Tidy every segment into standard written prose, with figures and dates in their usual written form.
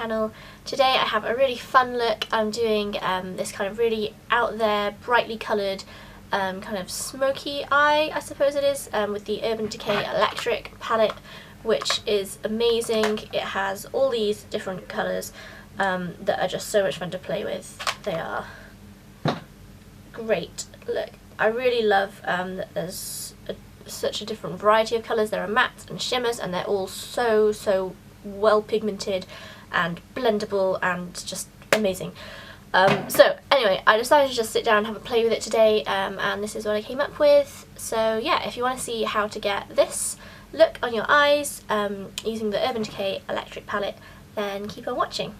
channel. Today I have a really fun look. I'm doing this kind of really out there, brightly coloured, kind of smoky eye, I suppose it is, with the Urban Decay Electric palette, which is amazing. It has all these different colours that are just so much fun to play with. They are great. Look, I really love that there's such a different variety of colours. There are mattes and shimmers, and they're all so well pigmented and blendable and just amazing. So anyway, I decided to just sit down and have a play with it today, and this is what I came up with. So yeah, if you want to see how to get this look on your eyes using the Urban Decay Electric palette, then keep on watching.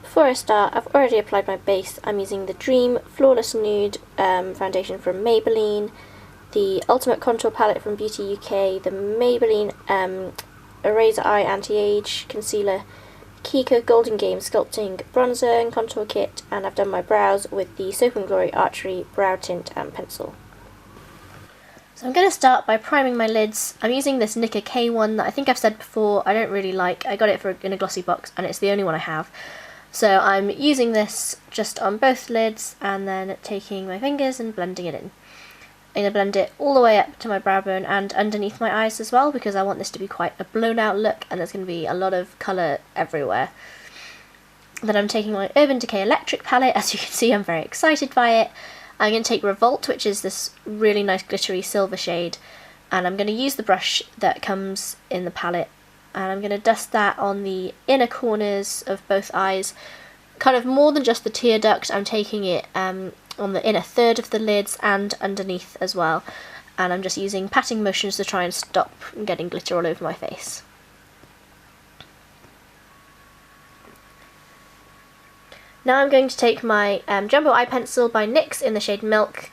Before I start, I've already applied my base. I'm using the Dream Flawless Nude foundation from Maybelline, the Ultimate Contour palette from Beauty UK, the Maybelline Eraser Eye Anti-Age Concealer, Kiko Golden Game Sculpting Bronzer and Contour Kit, and I've done my brows with the Soap & Glory Archery Brow Tint and Pencil. So I'm going to start by priming my lids. I'm using this Nicka K1 that I think I've said before I don't really like. I got it in a glossy box and it's the only one I have. So I'm using this just on both lids and then taking my fingers and blending it in. I'm going to blend it all the way up to my brow bone and underneath my eyes as well, because I want this to be quite a blown out look and there's going to be a lot of colour everywhere. Then I'm taking my Urban Decay Electric palette. As you can see, I'm very excited by it. I'm going to take Revolt, which is this really nice glittery silver shade, and I'm going to use the brush that comes in the palette, and I'm going to dust that on the inner corners of both eyes, kind of more than just the tear duct. I'm taking it on the inner third of the lids and underneath as well, and I'm just using patting motions to try and stop getting glitter all over my face. Now I'm going to take my Jumbo Eye Pencil by NYX in the shade Milk,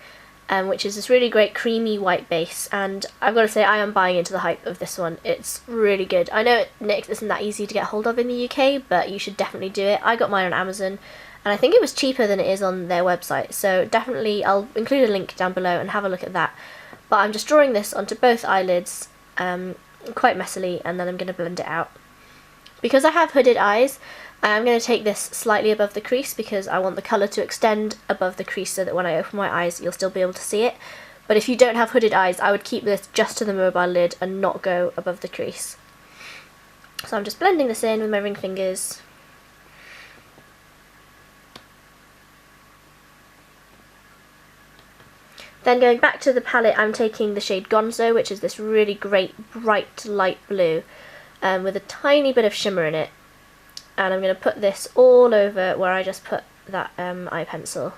which is this really great creamy white base, and I've got to say I am buying into the hype of this one. It's really good. I know NYX isn't that easy to get hold of in the UK, but you should definitely do it. I got mine on Amazon, and I think it was cheaper than it is on their website, so definitely I'll include a link down below and have a look at that. But I'm just drawing this onto both eyelids quite messily, and then I'm going to blend it out. Because I have hooded eyes, I'm going to take this slightly above the crease because I want the colour to extend above the crease so that when I open my eyes you'll still be able to see it. But if you don't have hooded eyes, I would keep this just to the mobile lid and not go above the crease. So I'm just blending this in with my ring fingers. Then going back to the palette, I'm taking the shade Gonzo, which is this really great bright light blue with a tiny bit of shimmer in it. And I'm going to put this all over where I just put that eye pencil.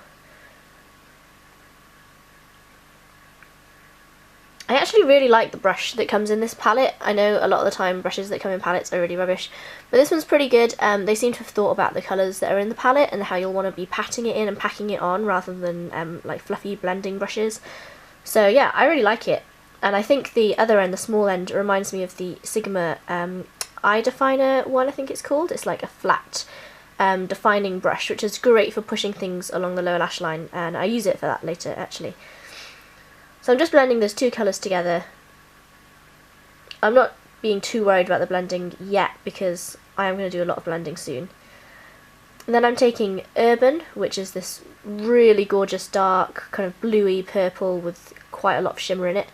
I actually really like the brush that comes in this palette. I know a lot of the time brushes that come in palettes are really rubbish, but this one's pretty good. They seem to have thought about the colours that are in the palette and how you'll want to be patting it in and packing it on rather than like fluffy blending brushes. So yeah, I really like it. And I think the other end, the small end, reminds me of the Sigma eye definer one, I think it's called. It's like a flat defining brush, which is great for pushing things along the lower lash line, and I use it for that later actually. So I'm just blending those two colours together. I'm not being too worried about the blending yet because I am going to do a lot of blending soon. And then I'm taking Urban, which is this really gorgeous dark kind of bluey purple with quite a lot of shimmer in it,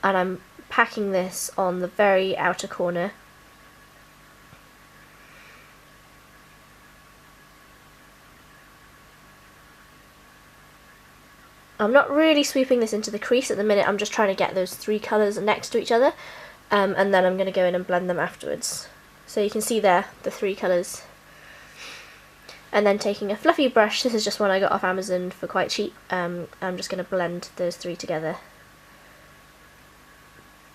and I'm packing this on the very outer corner. I'm not really sweeping this into the crease at the minute. I'm just trying to get those three colours next to each other, and then I'm going to go in and blend them afterwards. So you can see there the three colours. And then taking a fluffy brush, this is just one I got off Amazon for quite cheap, I'm just going to blend those three together.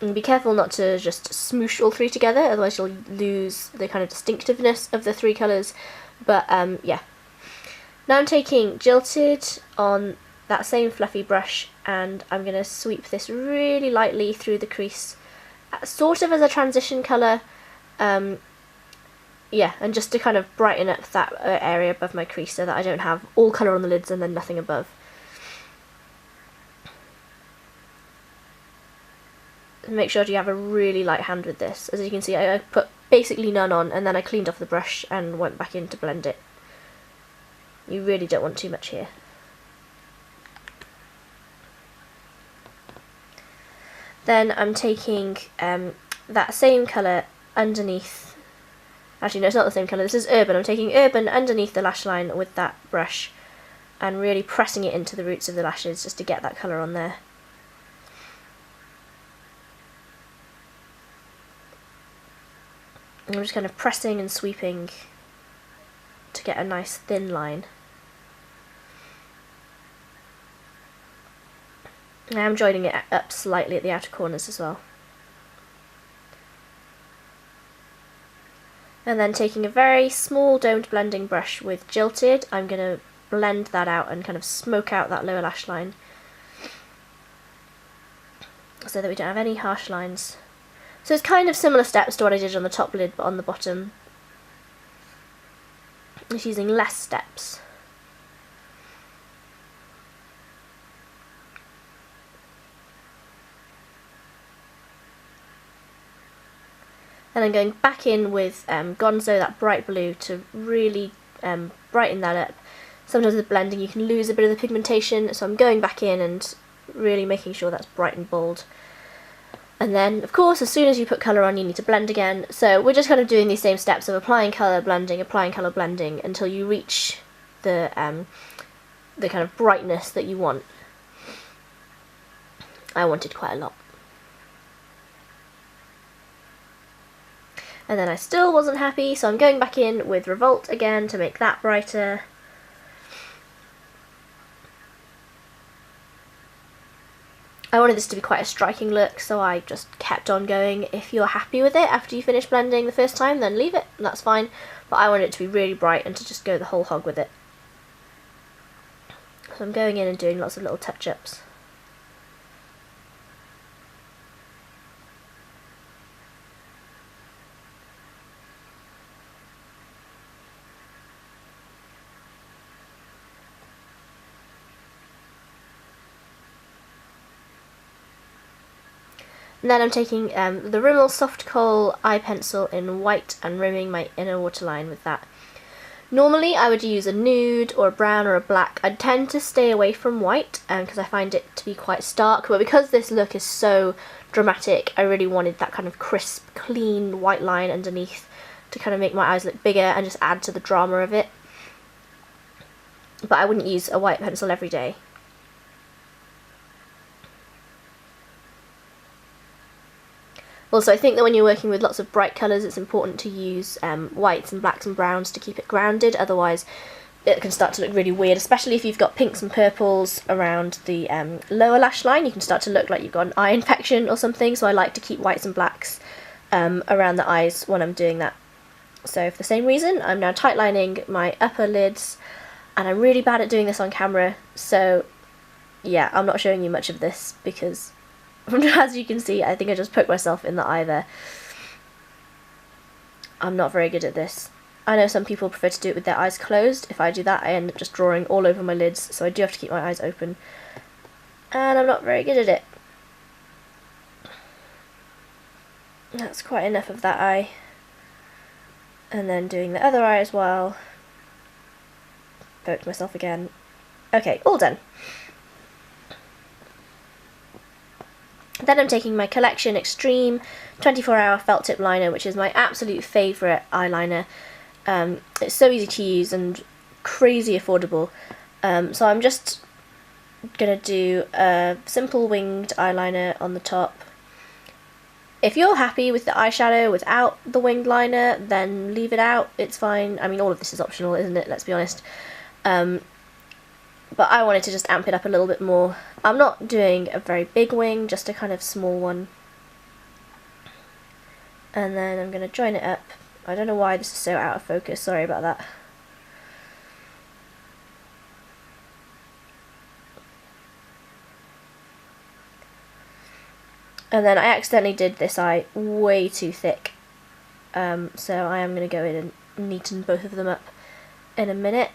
And be careful not to just smoosh all three together, otherwise you'll lose the kind of distinctiveness of the three colours. But yeah. Now I'm taking Jilted on that same fluffy brush, and I'm going to sweep this really lightly through the crease, sort of as a transition colour, yeah, and just to kind of brighten up that area above my crease so that I don't have all colour on the lids and then nothing above. make sure you have a really light hand with this. As you can see, I put basically none on, and then I cleaned off the brush and went back in to blend it. You really don't want too much here. Then I'm taking that same colour underneath. Actually, no, it's not the same colour. This is Urban. I'm taking Urban underneath the lash line with that brush and really pressing it into the roots of the lashes just to get that colour on there. I'm just kind of pressing and sweeping to get a nice thin line. I am joining it up slightly at the outer corners as well. And then taking a very small domed blending brush with Jilted, I'm going to blend that out and kind of smoke out that lower lash line so that we don't have any harsh lines. So it's kind of similar steps to what I did on the top lid, but on the bottom it's using less steps. And then going back in with Gonzo, that bright blue, to really brighten that up. Sometimes with blending you can lose a bit of the pigmentation, so I'm going back in and really making sure that's bright and bold. And then, of course, as soon as you put colour on, you need to blend again. So we're just kind of doing these same steps of applying colour, blending, until you reach the kind of brightness that you want. I wanted quite a lot. And then I still wasn't happy, so I'm going back in with Revolt again to make that brighter. I wanted this to be quite a striking look, so I just kept on going. If you're happy with it after you finish blending the first time, then leave it, that's fine. But I wanted it to be really bright and to just go the whole hog with it. So I'm going in and doing lots of little touch-ups. And then I'm taking the Rimmel Soft Kohl eye pencil in white and rimming my inner waterline with that. Normally I would use a nude or a brown or a black. I tend to stay away from white because I find it to be quite stark, but because this look is so dramatic, I really wanted that kind of crisp, clean white line underneath to kind of make my eyes look bigger and just add to the drama of it. But I wouldn't use a white pencil every day. Also, I think that when you're working with lots of bright colours, it's important to use whites and blacks and browns to keep it grounded, otherwise it can start to look really weird, especially if you've got pinks and purples around the lower lash line. You can start to look like you've got an eye infection or something, so I like to keep whites and blacks around the eyes when I'm doing that. So for the same reason, I'm now tightlining my upper lids, and I'm really bad at doing this on camera, so yeah, I'm not showing you much of this because as you can see, I think I just poked myself in the eye there. I'm not very good at this. I know some people prefer to do it with their eyes closed. If I do that, I end up just drawing all over my lids, so I do have to keep my eyes open. And I'm not very good at it. That's quite enough of that eye. And then doing the other eye as well. Poked myself again. Okay, all done. Then I'm taking my Collection Extreme 24-hour felt tip liner, which is my absolute favourite eyeliner. It's so easy to use and crazy affordable. So I'm just going to do a simple winged eyeliner on the top. If you're happy with the eyeshadow without the winged liner, then leave it out, it's fine. I mean, all of this is optional, isn't it? Let's be honest. But I wanted to just amp it up a little bit more. I'm not doing a very big wing, just a kind of small one. And then I'm going to join it up. I don't know why this is so out of focus, sorry about that. And then I accidentally did this eye way too thick. So I am going to go in and neaten both of them up in a minute.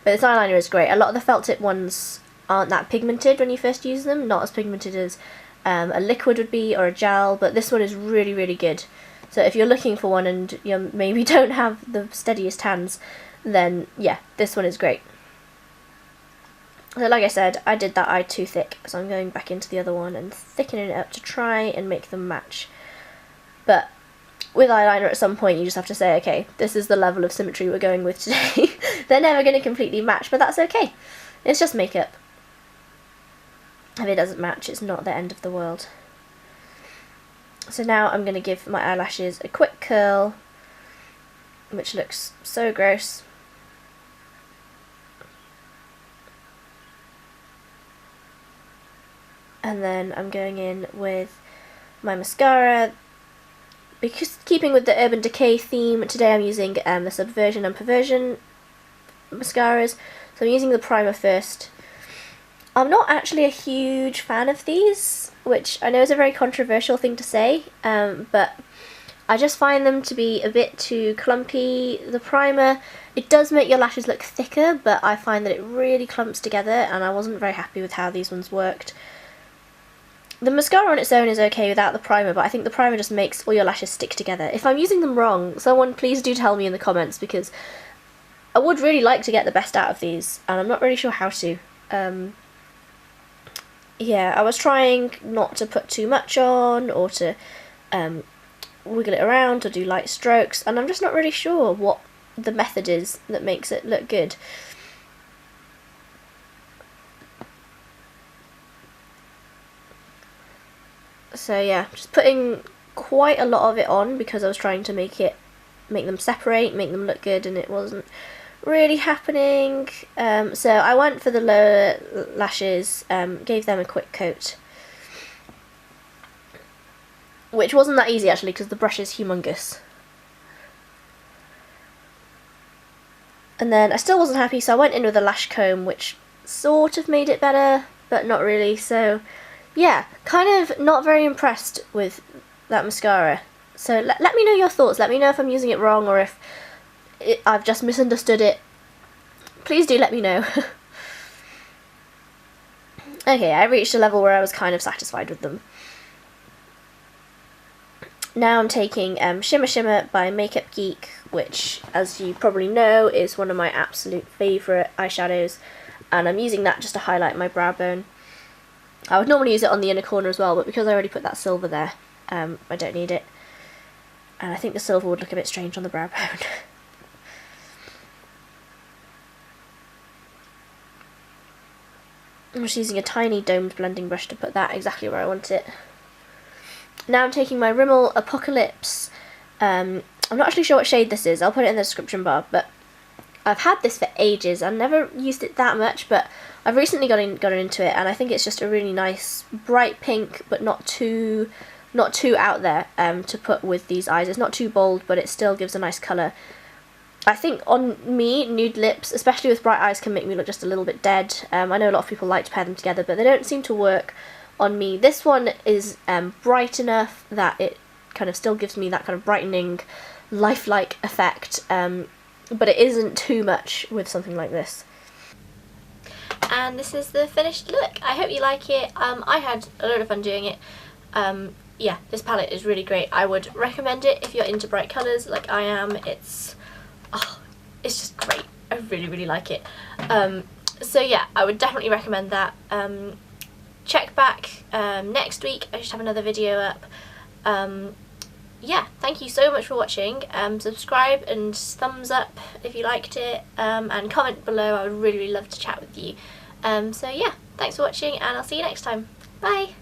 But this eyeliner is great. A lot of the felt tip ones aren't that pigmented when you first use them, not as pigmented as a liquid would be or a gel, but this one is really, really good. So if you're looking for one and you maybe don't have the steadiest hands, then yeah, this one is great. So like I said, I did that eye too thick, so I'm going back into the other one and thickening it up to try and make them match. But with eyeliner at some point you just have to say, okay, this is the level of symmetry we're going with today. They're never going to completely match, but that's okay. It's just makeup. If it doesn't match, it's not the end of the world. So now I'm going to give my eyelashes a quick curl, which looks so gross. And then I'm going in with my mascara. Because keeping with the Urban Decay theme, today I'm using the Subversion and Perversion mascaras. So I'm using the primer first. I'm not actually a huge fan of these, which I know is a very controversial thing to say, but I just find them to be a bit too clumpy. The primer, it does make your lashes look thicker, but I find that it really clumps together, and I wasn't very happy with how these ones worked. The mascara on its own is okay without the primer, but I think the primer just makes all your lashes stick together. If I'm using them wrong, someone please do tell me in the comments, because I would really like to get the best out of these, and I'm not really sure how to. Yeah, I was trying not to put too much on, or to wiggle it around, or do light strokes, and I'm just not really sure what the method is that makes it look good. So yeah, just putting quite a lot of it on because I was trying to make them separate, make them look good, and it wasn't really happening. So I went for the lower lashes, gave them a quick coat, which wasn't that easy actually because the brush is humongous. And then I still wasn't happy, so I went in with a lash comb, which sort of made it better, but not really. So yeah, kind of not very impressed with that mascara. So let me know your thoughts. Let me know if I'm using it wrong or if I've just misunderstood it. Please do let me know. Okay, I reached a level where I was kind of satisfied with them. Now I'm taking Shimma by Makeup Geek, which, as you probably know, is one of my absolute favourite eyeshadows, and I'm using that just to highlight my brow bone. I would normally use it on the inner corner as well, but because I already put that silver there, I don't need it. And I think the silver would look a bit strange on the brow bone. I'm just using a tiny domed blending brush to put that exactly where I want it. Now I'm taking my Rimmel Apocalips. I'm not actually sure what shade this is, I'll put it in the description bar, but I've had this for ages. I've never used it that much, but I've recently gotten into it, and I think it's just a really nice bright pink, but not too out there to put with these eyes. It's not too bold, but it still gives a nice colour. I think on me, nude lips, especially with bright eyes, can make me look just a little bit dead. I know a lot of people like to pair them together, but they don't seem to work on me. This one is bright enough that it kind of still gives me that kind of brightening, lifelike effect, but it isn't too much with something like this. And this is the finished look. I hope you like it. I had a load of fun doing it. Yeah, this palette is really great. I would recommend it if you're into bright colours like I am. It's just great. I really, really like it. So yeah, I would definitely recommend that. Check back next week. I should have another video up. Yeah, thank you so much for watching. Subscribe and thumbs up if you liked it, and comment below. I would really, really love to chat with you. So yeah, thanks for watching, and I'll see you next time. Bye!